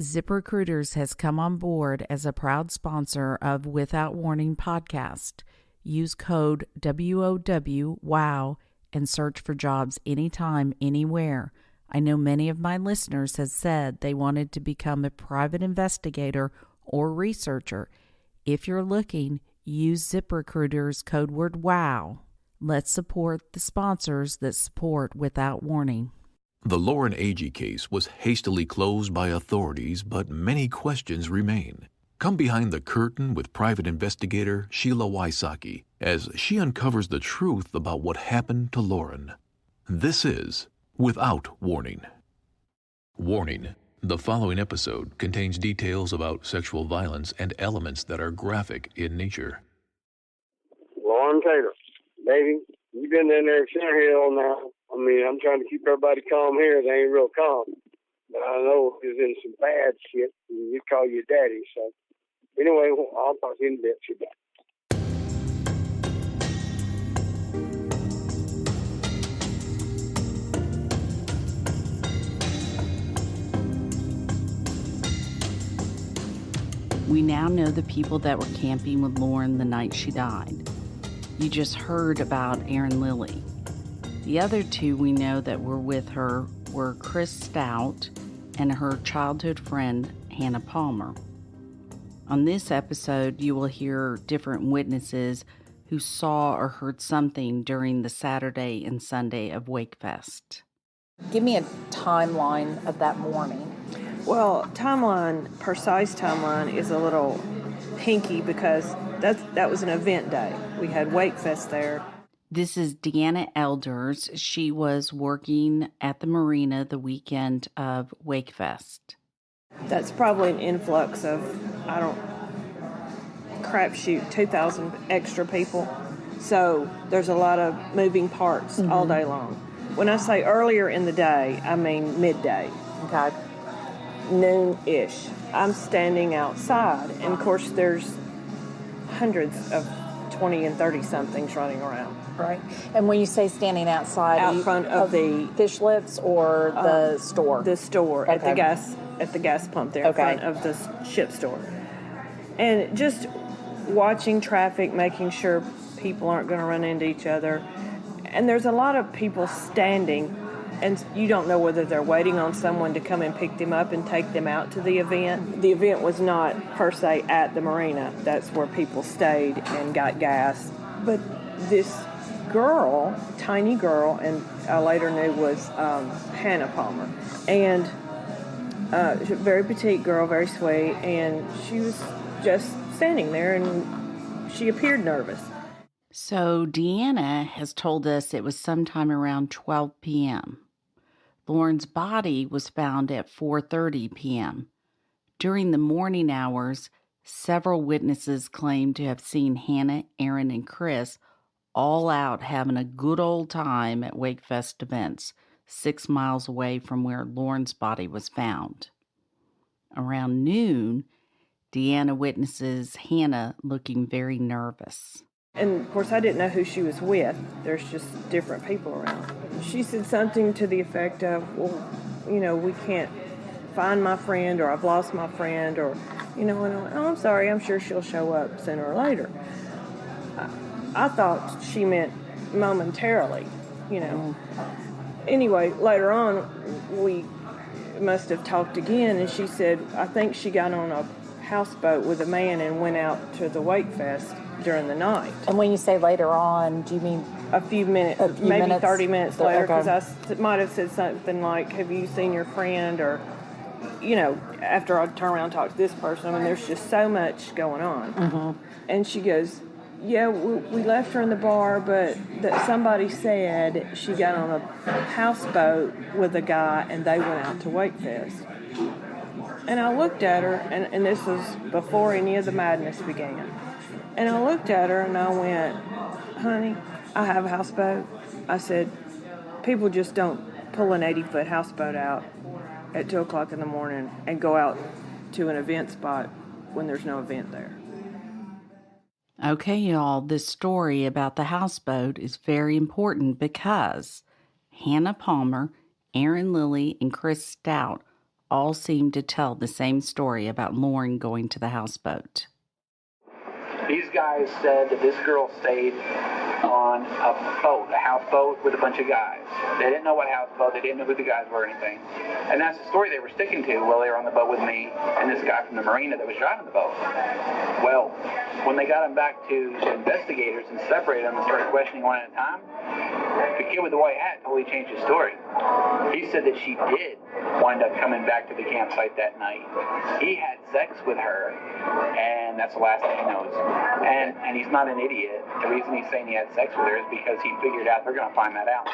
ZipRecruiters has come on board as a proud sponsor of Without Warning podcast. Use code WOW and search for jobs anytime, anywhere. I know many of my listeners have said they wanted to become a private investigator or researcher. If you're looking, use ZipRecruiters code word WOW. Let's support the sponsors that support Without Warning. The Lauren Agee case was hastily closed by authorities, but many questions remain. Come behind the curtain with private investigator Sheila Wysocki as she uncovers the truth about what happened to Lauren. This is Without Warning. Warning: the following episode contains details about sexual violence and elements that are graphic in nature. Lauren Taylor, baby, you've been in there at Center Hill now. I mean, I'm trying to keep everybody calm here. They ain't real calm. But I know he's in some bad shit, and you call your daddy. So, anyway, I'll talk to you in a bit. We now know the people that were camping with Lauren the night she died. You just heard about Aaron Lilly. The other two we know that were with her were Chris Stout and her childhood friend, Hannah Palmer. On this episode, you will hear different witnesses who saw or heard something during the Saturday and Sunday of Wakefest. Give me a timeline of that morning. Well, precise timeline is a little hinky because that was an event day. We had Wakefest there. This is Deanna Elders. She was working at the marina the weekend of Wakefest. That's probably an influx of, 2,000 extra people. So there's a lot of moving parts all day long. When I say earlier in the day, I mean midday. Okay. Noon-ish. I'm standing outside, and of course there's hundreds of 20 and 30-somethings running around. Right. And when you say standing outside, out front of the Fish Lips or the store? The store okay. at the gas pump there, okay. in front of the ship store. And just watching traffic, making sure people aren't going to run into each other. And there's a lot of people standing, and you don't know whether they're waiting on someone to come and pick them up and take them out to the event. The event was not per se at the marina. That's where people stayed and got gas. But this girl, tiny girl, and I later knew was Hannah Palmer. And she's a very petite girl, very sweet, and she was just standing there, and she appeared nervous. So Deanna has told us it was sometime around 12 p.m. Lauren's body was found at 4:30 p.m. During the morning hours, several witnesses claimed to have seen Hannah, Aaron, and Chris all out having a good old time at Wakefest events, 6 miles away from where Lauren's body was found. Around noon, Deanna witnesses Hannah looking very nervous. And, of course, I didn't know who she was with. There's just different people around. She said something to the effect of, well, we can't find my friend, or I've lost my friend, or, and I went, oh, I'm sorry, I'm sure she'll show up sooner or later. I thought she meant momentarily, Anyway, later on, we must have talked again, and she said, I think she got on a houseboat with a man and went out to the Wakefest during the night. And when you say later on, do you mean a few minutes, maybe 30 minutes later, because I might have said something like, have you seen your friend, or, after I turn around and talk to this person. I mean, there's just so much going on. Mm-hmm. And she goes, yeah, we left her in the bar, but that somebody said she got on a houseboat with a guy and they went out to Wakefest. And I looked at her, and this was before any of the madness began. And I looked at her and I went, honey, I have a houseboat. I said, people just don't pull an 80-foot houseboat out at 2 o'clock in the morning and go out to an event spot when there's no event there. Okay, y'all, this story about the houseboat is very important because Hannah Palmer, Aaron Lilly, and Chris Stout all seemed to tell the same story about Lauren going to the houseboat. These guys said that this girl stayed on a boat, a houseboat with a bunch of guys. They didn't know what houseboat, they didn't know who the guys were or anything. And that's the story they were sticking to while they were on the boat with me and this guy from the marina that was driving the boat. Well, when they got him back to the investigators and separated them and started questioning one at a time, the kid with the white hat totally changed his story. He said that she did wind up coming back to the campsite that night. He had sex with her, and that's the last thing he knows. And he's not an idiot. The reason he's saying he had sex with her is because he figured out they're going to find that out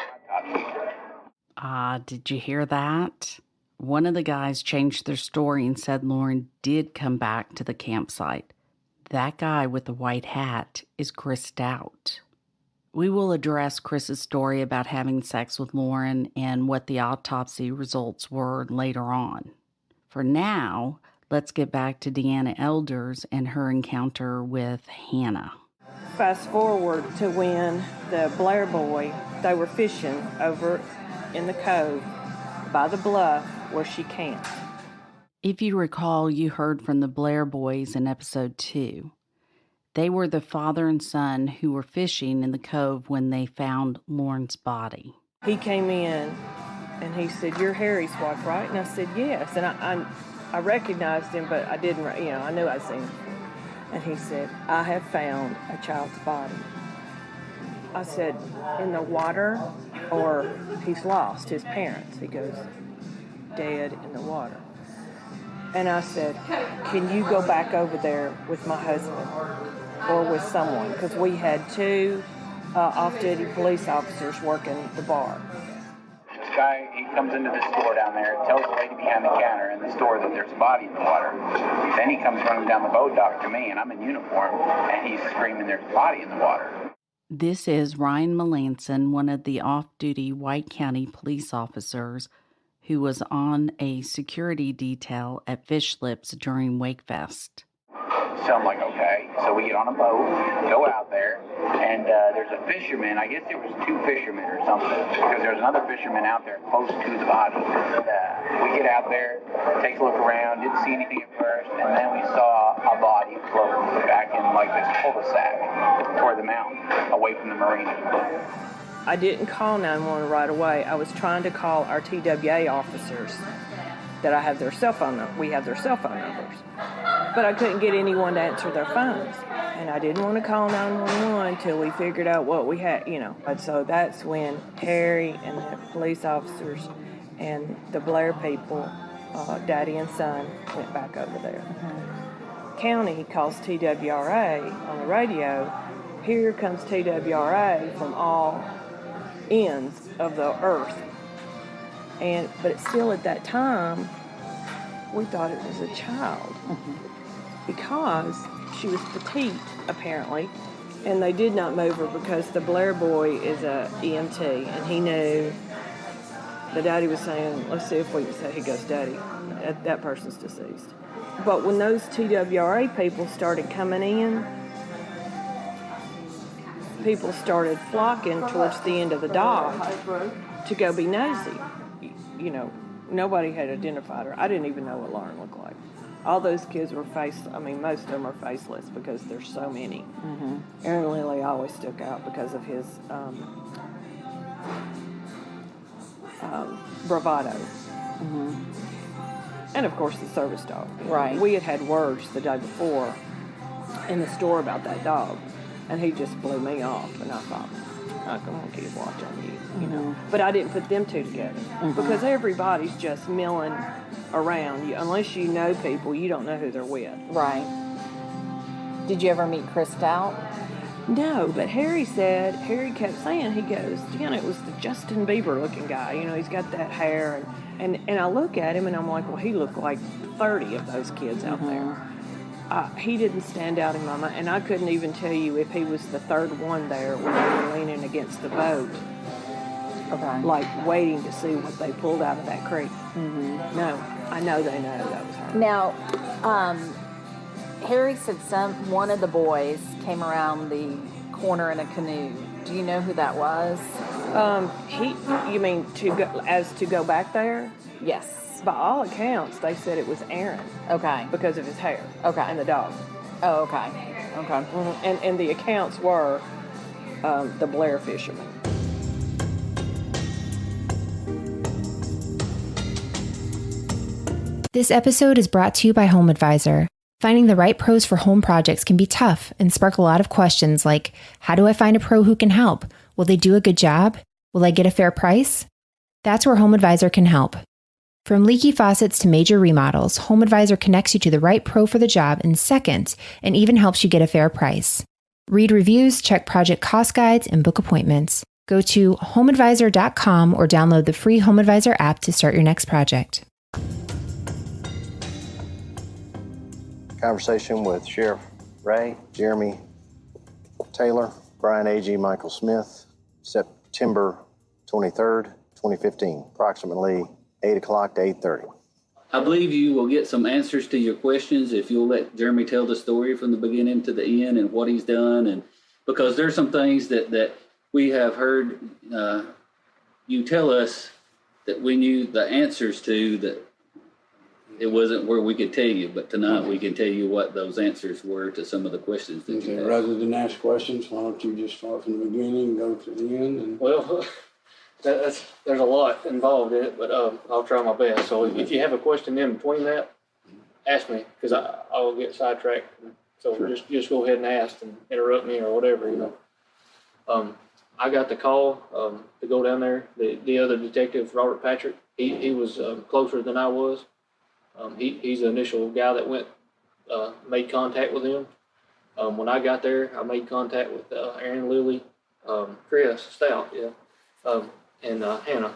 in the autopsy. Did you hear that? One of the guys changed their story and said Lauren did come back to the campsite. That guy with the white hat is Chris Stout. We will address Chris's story about having sex with Lauren and what the autopsy results were later on. For now, let's get back to Deanna Elders and her encounter with Hannah. Fast forward to when the Blair boy, they were fishing over in the cove by the bluff where she camped. If you recall, you heard from the Blair boys in episode 2. They were the father and son who were fishing in the cove when they found Lauren's body. He came in and he said, "You're Harry's wife, right?" And I said, "Yes." And I recognized him, but I didn't, I knew I'd seen him. And he said, "I have found a child's body." I said, "In the water, or he's lost his parents?" He goes, "Dead in the water." And I said, "Can you go back over there with my husband or with someone?" Because we had 2 off-duty police officers working the bar. This guy, he comes into the store down there, tells the lady behind the counter in the store that there's a body in the water. Then he comes running down the boat dock to me, and I'm in uniform, and he's screaming, "There's a body in the water." This is Ryan Melanson, one of the off-duty White County police officers who was on a security detail at Fish Lips during Wakefest. So I'm like, okay. So we get on a boat, go out there, and there's a fisherman. I guess there was 2 fishermen or something, because there's another fisherman out there close to the body. And, we get out there, take a look around, didn't see anything at first, and then we saw a body floating back in like this cul-de-sac toward the mountain, away from the marina. I didn't call 911 right away. I was trying to call our TWA officers that I have their cell phone numbers. We have their cell phone numbers. But I couldn't get anyone to answer their phones. And I didn't want to call 911 until we figured out what we had, And so that's when Harry and the police officers and the Blair people, daddy and son, went back over there. Mm-hmm. County calls TWRA on the radio. Here comes TWRA from all ends of the earth. But it's still at that time, we thought it was a child. Mm-hmm. Because she was petite, apparently, and they did not move her because the Blair boy is a EMT, and he knew the daddy was saying, "Let's see if we can say," he goes, "Daddy, that person's deceased." But when those TWRA people started coming in, people started flocking towards the end of the dock to go be nosy. Nobody had identified her. I didn't even know what Lauren looked like. All those kids were most of them are faceless because there's so many. Mm-hmm. Aaron Lilly always stuck out because of his bravado. Mm-hmm. And, of course, the service dog. Right. We had words the day before in the store about that dog, and he just blew me off, and I thought, "Oh, come on, kid, watch on you," Mm-hmm. But I didn't put them 2 together because everybody's just milling around. Unless you know people, you don't know who they're with. Right. Did you ever meet Chris Stout? No, but Harry kept saying, he goes, "Deanna, it was the Justin Bieber looking guy. He's got that hair." And I look at him and I'm like, well, he looked like 30 of those kids out there. He didn't stand out in my mind, and I couldn't even tell you if he was the 3rd one there when they were leaning against the boat. Okay. Like waiting to see what they pulled out of that creek. Mm-hmm. No, I know they know that was her. Now, Harry said one of the boys came around the corner in a canoe. Do you know who that was? You mean to go back there? Yes. By all accounts, they said it was Aaron Okay. because of his hair. Okay. And the dog. Oh, okay. Okay. And the accounts were the Blair fisherman. This episode is brought to you by Home Advisor. Finding the right pros for home projects can be tough and spark a lot of questions like, how do I find a pro who can help? Will they do a good job? Will I get a fair price? That's where Home Advisor can help. From leaky faucets to major remodels, Home Advisor connects you to the right pro for the job in seconds and even helps you get a fair price. Read reviews, check project cost guides, and book appointments. Go to homeadvisor.com or download the free Home Advisor app to start your next project. Conversation with Sheriff Ray, Jeremy Taylor, Brian A.G. Michael Smith, September 23rd, 2015, approximately 8 o'clock to 8:30. I believe you will get some answers to your questions if you'll let Jeremy tell the story from the beginning to the end and what he's done. And because there's some things that we have heard you tell us that we knew the answers to, that it wasn't where we could tell you, but tonight we can tell you what those answers were to some of the questions that you had. Rather than ask questions, why don't you just start from the beginning and go to the end? And well, there's a lot involved in it, but I'll try my best. So if you have a question in between that, ask me, because I will get sidetracked. So sure. just go ahead and ask and interrupt me or whatever, you know. I got the call to go down there. The other detective, Robert Patrick, he was closer than I was. He's the initial guy that went, made contact with him. When I got there, I made contact with Aaron Lilly, Chris Stout, and Hannah.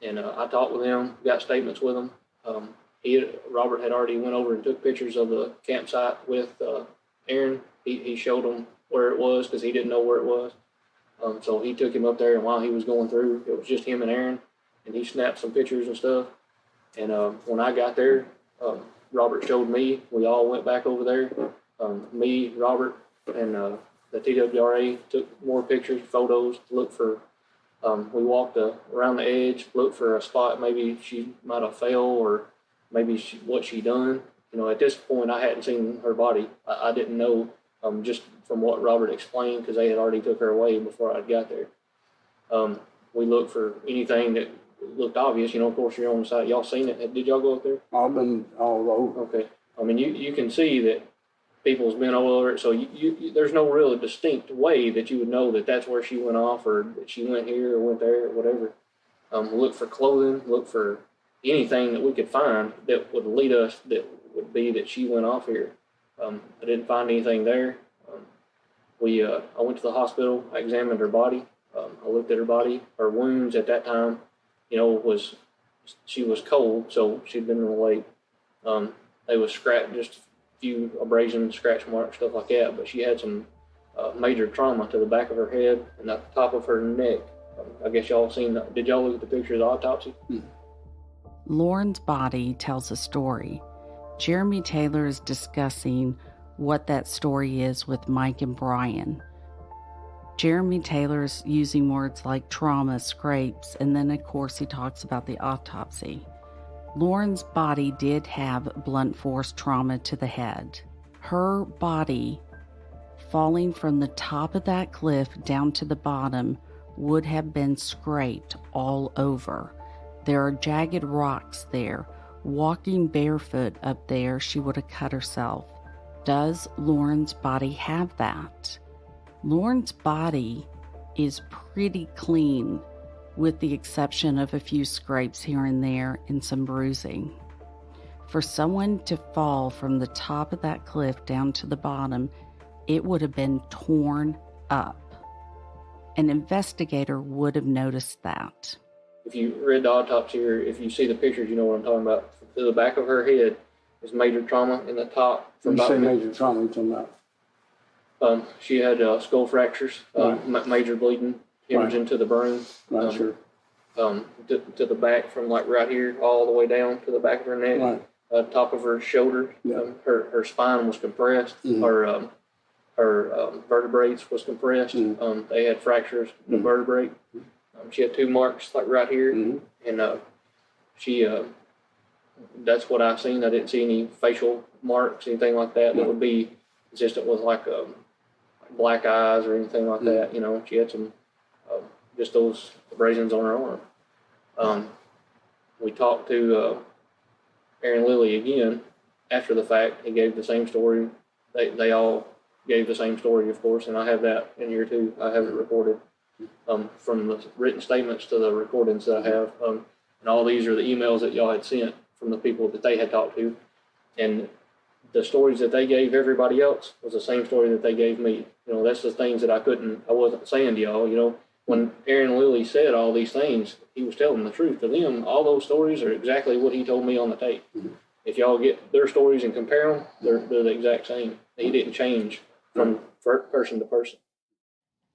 And I talked with him, got statements with him. Robert had already went over and took pictures of the campsite with Aaron. He showed him where it was because he didn't know where it was. So he took him up there, and while he was going through, it was just him and Aaron, and he snapped some pictures and stuff. And when I got there, Robert showed me. We all went back over there. Me, Robert, and the TWRA took more pictures, photos, looked for. We walked around the edge, looked for a spot maybe she might have fell or maybe what she done. You know, at this point, I hadn't seen her body. I didn't know just from what Robert explained because they had already took her away before I got there. We looked for anything that looked obvious. You know, of course, you're on the site. Y'all seen it? Did y'all go up there? I've been all over. Okay. I mean, you can see that people's been all over it. So there's no real distinct way that you would know that that's where she went off or that she went here or went there or whatever. Look for clothing, look for anything that we could find that would lead us that would be that she went off here. I didn't find anything there. I went to the hospital. I examined her body. I looked at her body. Her wounds at that time, you know, she was cold, so she'd been in the lake. They was just a few abrasions, scratch marks, stuff like that, but she had some major trauma to the back of her head and the top of her neck. I guess y'all seen that. Did y'all look at the picture of the autopsy? Lauren's body tells a story. Jeremy Taylor is discussing what that story is with Mike and Brian. Jeremy Taylor's using words like trauma, scrapes, and then of course he talks about the autopsy. Lauren's body did have blunt force trauma to the head. Her body falling from the top of that cliff down to the bottom would have been scraped all over. There are jagged rocks there. Walking barefoot up there, she would have cut herself. Does Lauren's body have that? Lauren's body is pretty clean, with the exception of a few scrapes here and there and some bruising. For someone to fall from the top of that cliff down to the bottom, it would have been torn up. An investigator would have noticed that. If you read the autopsy or if you see the pictures, you know what I'm talking about. To the back of her head is major trauma in the top. When you say major trauma, what are you talking about? She had skull fractures, right. Major bleeding, hemorrhaging to the brain. Right, sure. To the back from like right here all the way down to the back of her neck. Right. Top of her shoulder. Yeah. Her spine was compressed. Mm-hmm. Her vertebrae was compressed. Mm-hmm. They had fractures in the vertebrae. She had 2 marks like right here, and she, that's what I've seen. I didn't see any facial marks, anything like that would be consistent with like black eyes or anything like that. You know, she had some just those abrasions on her arm. We talked to Aaron Lilly again after the fact. He gave the same story. They all gave the same story, of course, and I have that in here too. I have it recorded from the written statements to the recordings that I have. And all these are the emails that y'all had sent from the people that they had talked to. And the stories that they gave everybody else was the same story that they gave me. You know, that's the things that I wasn't saying to y'all. You know, when Aaron Lilly said all these things, he was telling the truth to them. All those stories are exactly what he told me on the tape. If y'all get their stories and compare them, they're the exact same. He didn't change from person to person.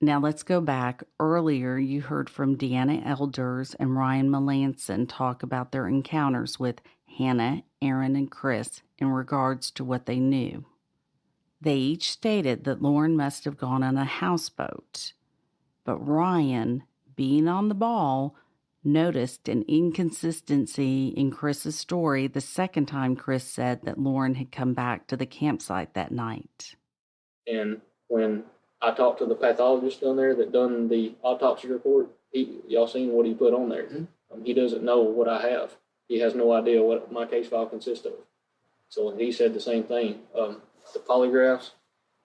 Now let's go back. Earlier, you heard from Deanna Elders and Ryan Melanson talk about their encounters with Hannah, Aaron, and Chris in regards to what they knew. They each stated that Lauren must have gone on a houseboat. But Ryan, being on the ball, noticed an inconsistency in Chris's story the second time Chris said that Lauren had come back to the campsite that night. And when I talked to the pathologist down there that done the autopsy report, y'all seen what he put on there. He doesn't know what I have. He has no idea what my case file consists of. So he said the same thing. The polygraphs,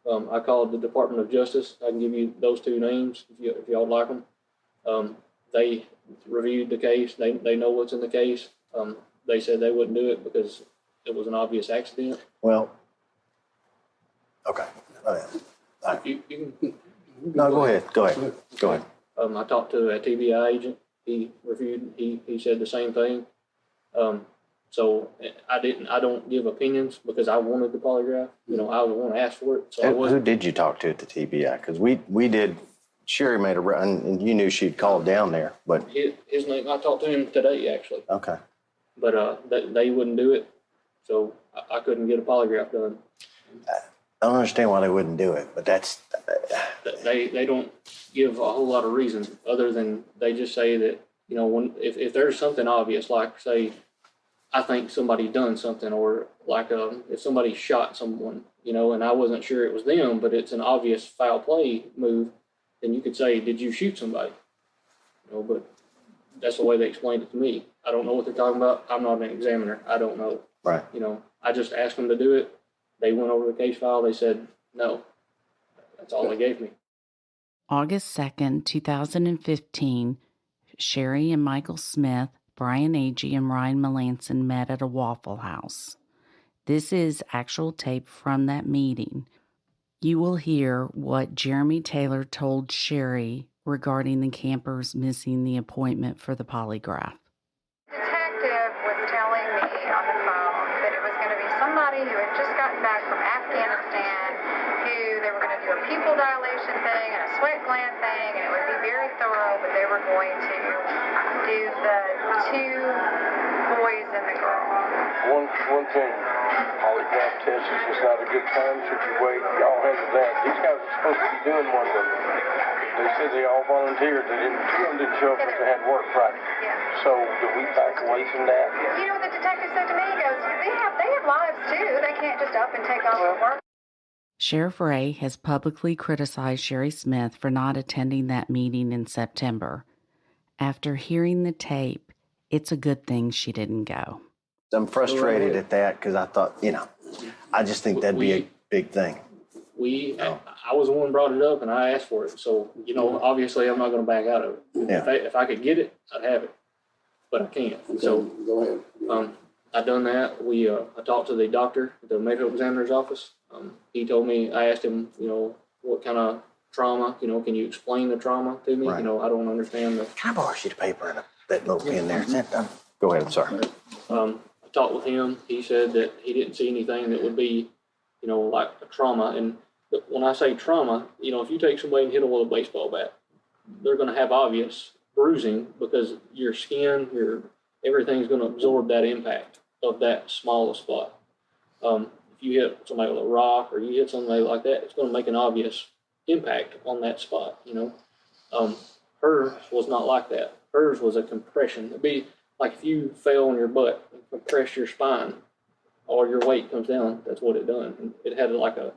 I called the Department of Justice. I can give you those two names if y'all like them. They reviewed the case. They know what's in the case. They said they wouldn't do it because it was an obvious accident. Well, okay. You can, No, go ahead. Go ahead. I talked to a TBI agent. He reviewed. He said the same thing. So I don't give opinions because I wanted the polygraph. You know, I was the one to ask for it. So who did you talk to at the TBI? Because we did. Sherry made a run, and you knew she'd called down there, but his name. I talked to him today actually. Okay. But they wouldn't do it, so I couldn't get a polygraph done. I don't understand why they wouldn't do it, but that's they don't give a whole lot of reasons other than they just say that, you know, if there's something obvious, like say I think somebody done something, or like if somebody shot someone, you know, and I wasn't sure it was them, but it's an obvious foul play move, then you could say, did you shoot somebody? You know, but that's the way they explained it to me. I don't know what they're talking about. I'm not an examiner. I don't know. Right. You know, I just asked them to do it. They went over the case file. They said no. That's all they gave me. August 2nd, 2015, Sherry and Michael Smith, Brian Agee, and Ryan Melanson met at a Waffle House. This is actual tape from that meeting. You will hear what Jeremy Taylor told Sherry regarding the campers missing the appointment for the polygraph. Detective was telling me on the phone that it was going to be somebody who had just gotten back from Afghanistan, who they were going to do a pupil dilation thing and a sweat gland thing, and it would be very thorough, but they were going to do the two boys and the girl. One thing, polygraph test is just not a good time situation. Y'all handle that. These guys are supposed to be doing one of them. They said they all volunteered. Two of them didn't show up because they had work Friday. Yeah. So do we back away from that? You know what the detective said to me? He goes, they have lives too. They can't just up and take off from work. Sheriff Ray has publicly criticized Sherry Smith for not attending that meeting in September. After hearing the tape, it's a good thing she didn't go. I'm frustrated at that because I thought, you know, I just think that'd be a big thing. I was the one who brought it up and I asked for it. So, you know, obviously I'm not going to back out of it. Yeah. If I could get it, I'd have it, but I can't. So Go ahead. I done that. I talked to the doctor at the medical examiner's office. He told me, I asked him, you know, what kind of trauma, you know, can you explain the trauma to me? Right. You know, I don't understand the. Can I borrow a sheet of paper and that little pen there? Is that done? Go ahead. I'm sorry. I talked with him. He said that he didn't see anything that would be, you know, like a trauma. And when I say trauma, you know, if you take somebody and hit them with a baseball bat, they're going to have obvious bruising because your skin, everything's going to absorb that impact of that small spot. If you hit somebody with a rock or you hit somebody like that, it's going to make an obvious impact on that spot, you know. Hers was not like that. Hers was a compression. It'd be like if you fell on your butt, compress your spine, all your weight comes down. That's what it done. And it had like a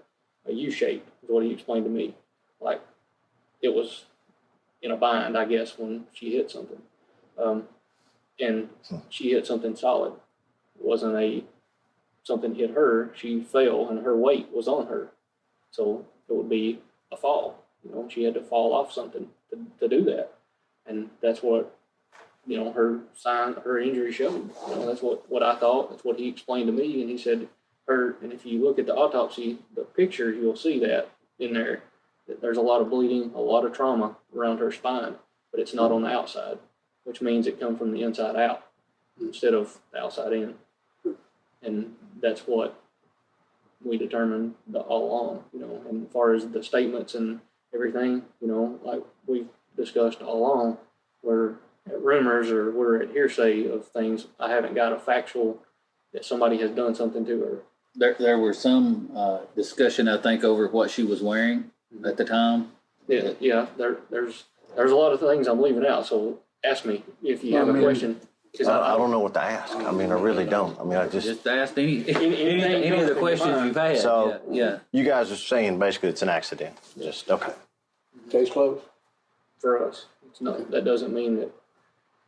U shape, is what he explained to me. Like it was in a bind, I guess, when she hit something. And she hit something solid. It wasn't something hit her. She fell and her weight was on her. So it would be a fall. She had to fall off something to do that. And that's what, her injury showed. That's what I thought. That's what he explained to me. And he said and if you look at the autopsy, the picture, you'll see that in there, that there's a lot of bleeding, a lot of trauma around her spine, but it's not on the outside, which means it come from the inside out instead of the outside in. And that's what we determined all along, and as far as the statements and everything, like we've discussed all along, we're at rumors or we're at hearsay of things. I haven't got a factual that somebody has done something to her. There were some discussion, I think, over what she was wearing at the time. Yeah. There's a lot of things I'm leaving out. So ask me if you have a question. I don't know what to ask. I mean, I really don't. I mean, I just ask any of the questions you've had. So, yeah. You guys are saying basically it's an accident. Just okay. Case closed for us. It's not. That doesn't mean that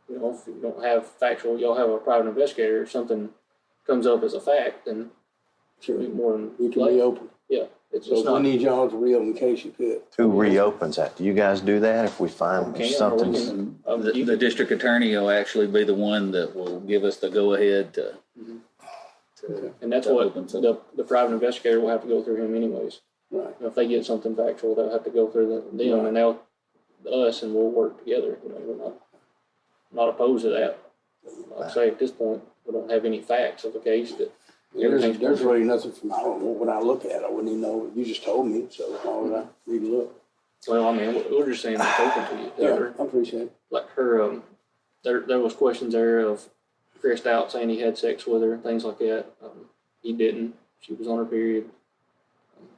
if you don't have factual, you'll have a private investigator. If something comes up as a fact, then sure, more than you can reopen. Yeah. It's so we need y'all to reopen the case. You could. Who reopens that? Do you guys do that if we find something? The district attorney will actually be the one that will give us the go ahead to. And that's what the private investigator will have to go through him anyways. Right. If they get something factual, they'll have to go through them and they'll us, and we'll work together. We're not opposed to that. Like I say, at this point, we don't have any facts of the case that. There's really nothing from, I don't know what I look at. I wouldn't even know. You just told me, so why would I need to look? Well, I mean, we're just saying it's open to you. Yeah, I appreciate it. Like her, there was questions there of Chris Stout saying he had sex with her, things like that. He didn't. She was on her period.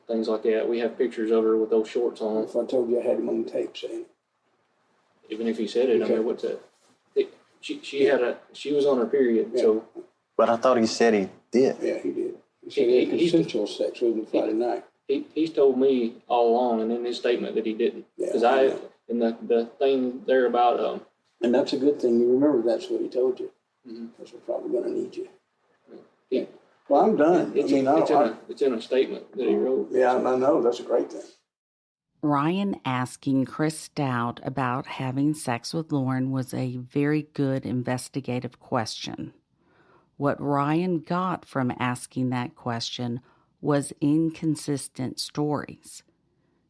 Things like that. We have pictures of her with those shorts on. If I told you I had him on tape saying it. Even if he said it, okay. I mean, what's that? She was on her period, so. But I thought he said he did. Yeah, he did. He said he had consensual sex with him Friday night. He's told me all along, and in his statement that he didn't. Because and the thing there about and that's a good thing. You remember that's what he told you. Because we're probably going to need you. Well, I'm done. It's in a statement that he wrote. Yeah, I know. That's a great thing. Ryan asking Chris Stout about having sex with Lauren was a very good investigative question. What Ryan got from asking that question was inconsistent stories.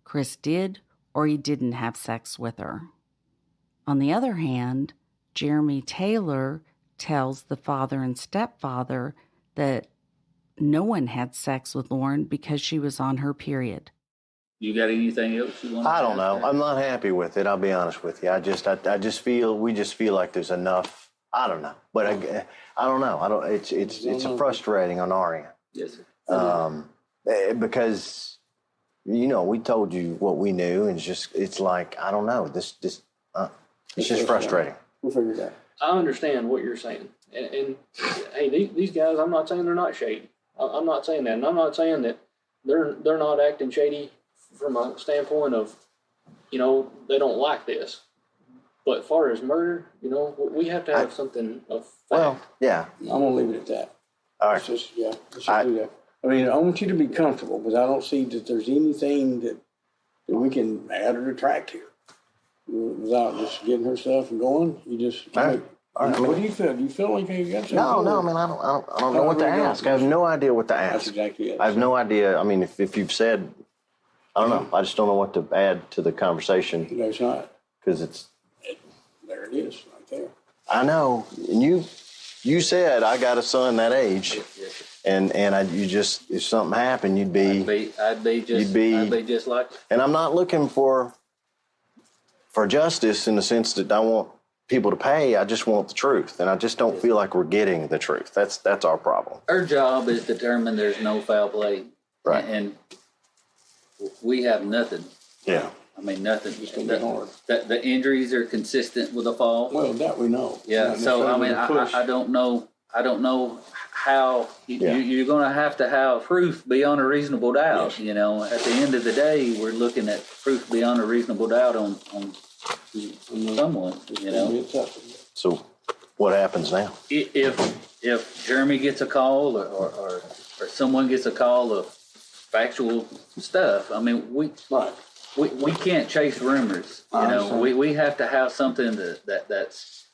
Chris did or he didn't have sex with her. On the other hand, Jeremy Taylor tells the father and stepfather that no one had sex with Lauren because she was on her period. You got anything else you want to I don't know. I'm not happy with it. I'll be honest with you. I just feel like there's enough. I don't know, but I don't know. It's frustrating on our end. Yes, sir. Because we told you what we knew, and it's like I don't know. It's just frustrating. We'll figure it out. I understand what you're saying, and hey, these guys. I'm not saying they're not shady. I'm not saying that, and I'm not saying that they're not acting shady from a standpoint of, they don't like this. But as far as murder, we have to have something of fact. Well, yeah. I'm going to leave it at that. All right. Let's do that. I mean, I want you to be comfortable, because I don't see that there's anything that we can add or detract here without just getting her stuff and going. You just... All right. What do you feel? Do you feel like you got something? No, man, I don't know what to ask. I have no idea what to ask. That's exactly it. I have no idea. I mean, if you've said... I don't know. I just don't know what to add to the conversation. No, it's not. Because it's... There it is, right there. I know. And you said I got a son that age, and if something happened, you'd be... I'd be just like... And I'm not looking for justice in the sense that I want people to pay. I just want the truth, and I just don't feel like we're getting the truth. That's our problem. Our job is to determine there's no foul play. Right. And we have nothing. Yeah. I mean, nothing. It's gonna be hard. The injuries are consistent with the fall. Well, that we know. Yeah. So I mean, I don't know. I don't know how you're going to have proof beyond a reasonable doubt. Yes. At the end of the day, we're looking at proof beyond a reasonable doubt on someone. So, what happens now? If Jeremy gets a call or someone gets a call of factual stuff, I mean, we can't chase rumors. We have to have something that's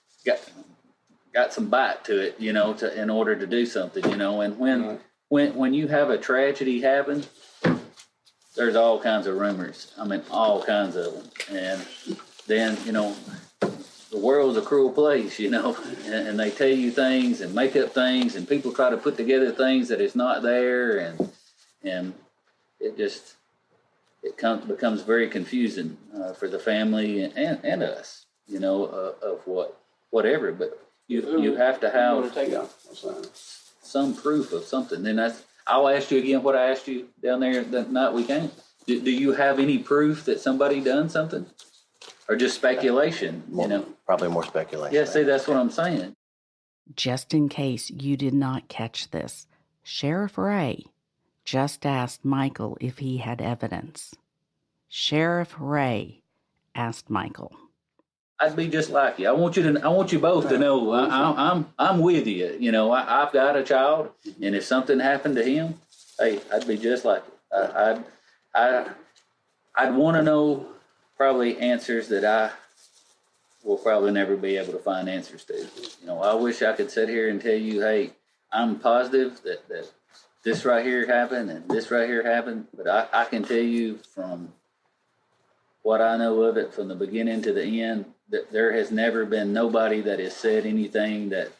got some bite to it, in order to do something, and when you have a tragedy happen, there's all kinds of rumors. I mean, all kinds of them. And then, the world's a cruel place, and they tell you things and make up things, and people try to put together things that is not there. And it just, becomes very confusing for the family and us, of whatever. But you have to have some proof of something. Then I'll ask you again what I asked you down there that night we came. Do you have any proof that somebody done something, or just speculation? Probably more speculation. Yeah, see, that's what I'm saying. Just in case you did not catch this, Sheriff Ray just asked Michael if he had evidence. Sheriff Ray asked Michael. I'd be just like you. I want you both to know I'm with you. I've got a child, and if something happened to him, hey, I'd be just like you. I'd want to know probably answers that I will probably never be able to find answers to. I wish I could sit here and tell you, hey, I'm positive that this right here happened and this right here happened, but I can tell you from what I know of it from the beginning to the end, that there has never been nobody that has said anything that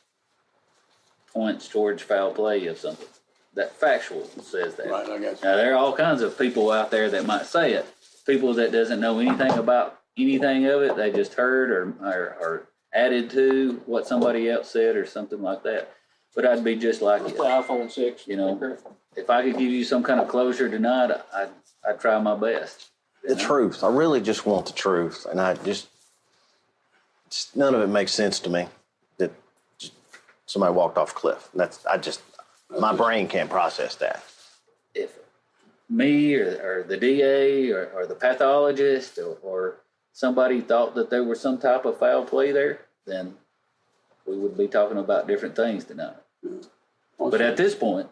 points towards foul play of something. That factual says that. Right, I guess. Now, there are all kinds of people out there that might say it. People that doesn't know anything about anything of it, they just heard or added to what somebody else said or something like that. But I'd be just like you. iPhone 6. If I could give you some kind of closure tonight, I'd try my best. The truth. I really just want the truth. And none of it makes sense to me that somebody walked off a cliff. My brain can't process that. If me or the DA or the pathologist or somebody thought that there was some type of foul play there, then we would be talking about different things tonight. But at this point,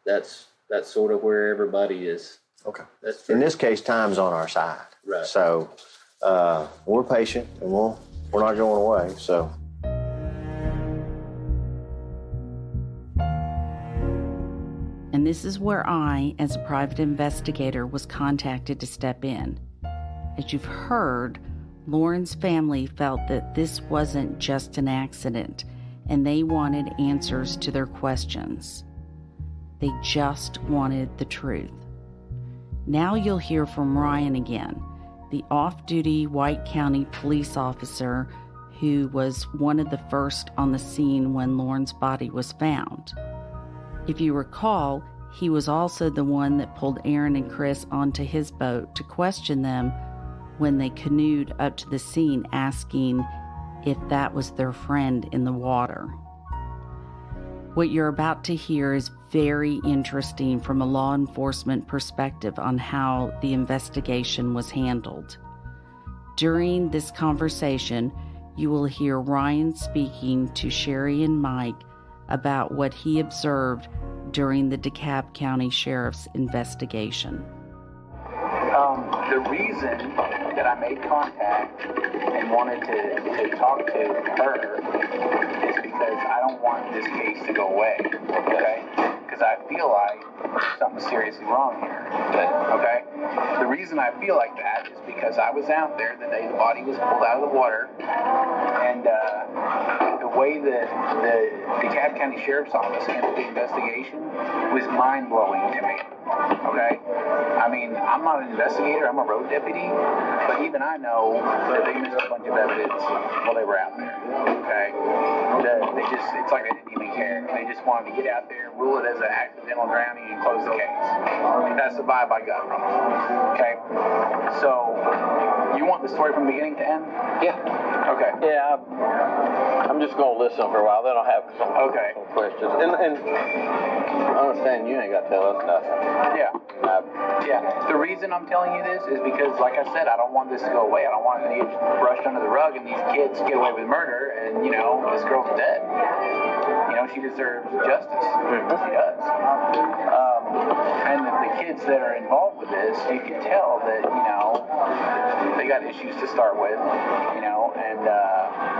that's sort of where everybody is. Okay. In this case, time's on our side. Right. So we're patient, and we're not going away. So. And this is where I, as a private investigator, was contacted to step in. As you've heard, Lauren's family felt that this wasn't just an accident, and they wanted answers to their questions. They just wanted the truth. Now you'll hear from Ryan again, the off-duty White County police officer who was one of the first on the scene when Lauren's body was found. If you recall, he was also the one that pulled Aaron and Chris onto his boat to question them when they canoed up to the scene, asking if that was their friend in the water. What you're about to hear is very interesting from a law enforcement perspective on how the investigation was handled. During this conversation, you will hear Ryan speaking to Sherry and Mike about what he observed during the DeKalb County Sheriff's investigation. The reason that I made contact and wanted to talk to her is because I don't want this case to go away, okay? Because I feel like something's seriously wrong here, okay? The reason I feel like that is because I was out there the day the body was pulled out of the water, and the way that the DeKalb County Sheriff's Office handled the investigation was mind-blowing to me. Okay? I mean, I'm not an investigator, I'm a road deputy, but even I know that they missed a bunch of evidence while they were out there. Okay? They just, it's like they didn't even care. They just wanted to get out there, rule it as an accidental drowning, and close the case. That's the vibe I got from them. Okay? So, you want the story from beginning to end? Yeah. Okay. Yeah, I'm just going to listen for a while, then I'll have some questions. And I understand you ain't got to tell us nothing. Yeah. The reason I'm telling you this is because, like I said, I don't want this to go away. I don't want it to get brushed under the rug and these kids get away with murder and, you know, this girl's dead. You know, she deserves justice. She does. And the kids that are involved with this, you can tell that, you know, they got issues to start with, you know, and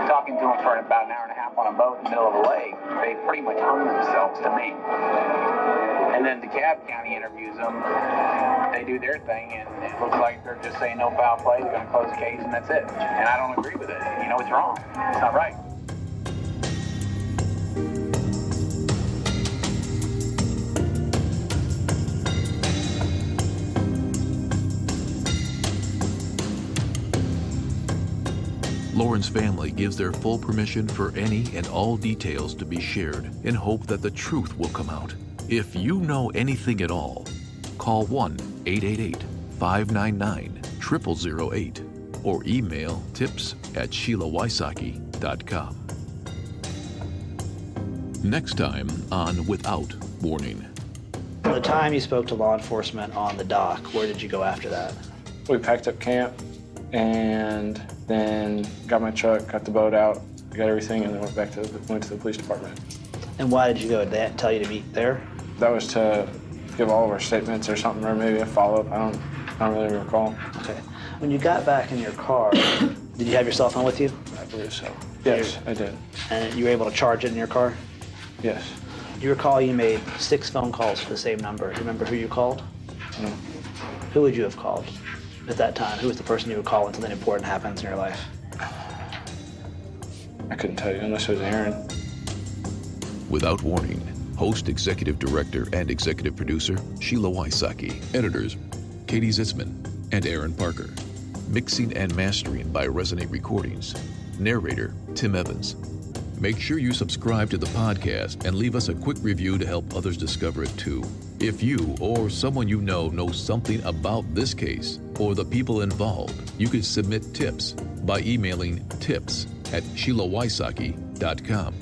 talking to them for about an hour and a half on a boat in the middle of a lake, they pretty much hung themselves to me. And then DeKalb County interviews them, they do their thing, and it looks like they're just saying no foul play, they're going to close the case, and that's it. And I don't agree with it. You know, it's wrong. It's not right. Lauren's family gives their full permission for any and all details to be shared in hope that the truth will come out. If you know anything at all, call 1-888-599-0008 or email tips@SheilaWysocki.com. Next time on Without Warning. By the time you spoke to law enforcement on the dock, where did you go after that? We packed up camp and then got my truck, got the boat out, got everything, and then went to the police department. And why did you go? Did they tell you to meet there? That was to give all of our statements or something, or maybe a follow-up. I don't really recall. Okay. When you got back in your car, did you have your cell phone with you? I believe so. Yes, I did. And you were able to charge it in your car? Yes. You recall you made 6 phone calls to the same number. Do you remember who you called? No. Who would you have called at that time? Who was the person you would call when something important happens in your life? I couldn't tell you unless it was Aaron. Without Warning. Host, Executive Director, and Executive Producer, Sheila Wysocki. Editors, Katie Zitzman and Aaron Parker. Mixing and mastering by Resonate Recordings. Narrator, Tim Evans. Make sure you subscribe to the podcast and leave us a quick review to help others discover it too. If you or someone you know knows something about this case or the people involved, you can submit tips by emailing tips@SheilaWysocki.com.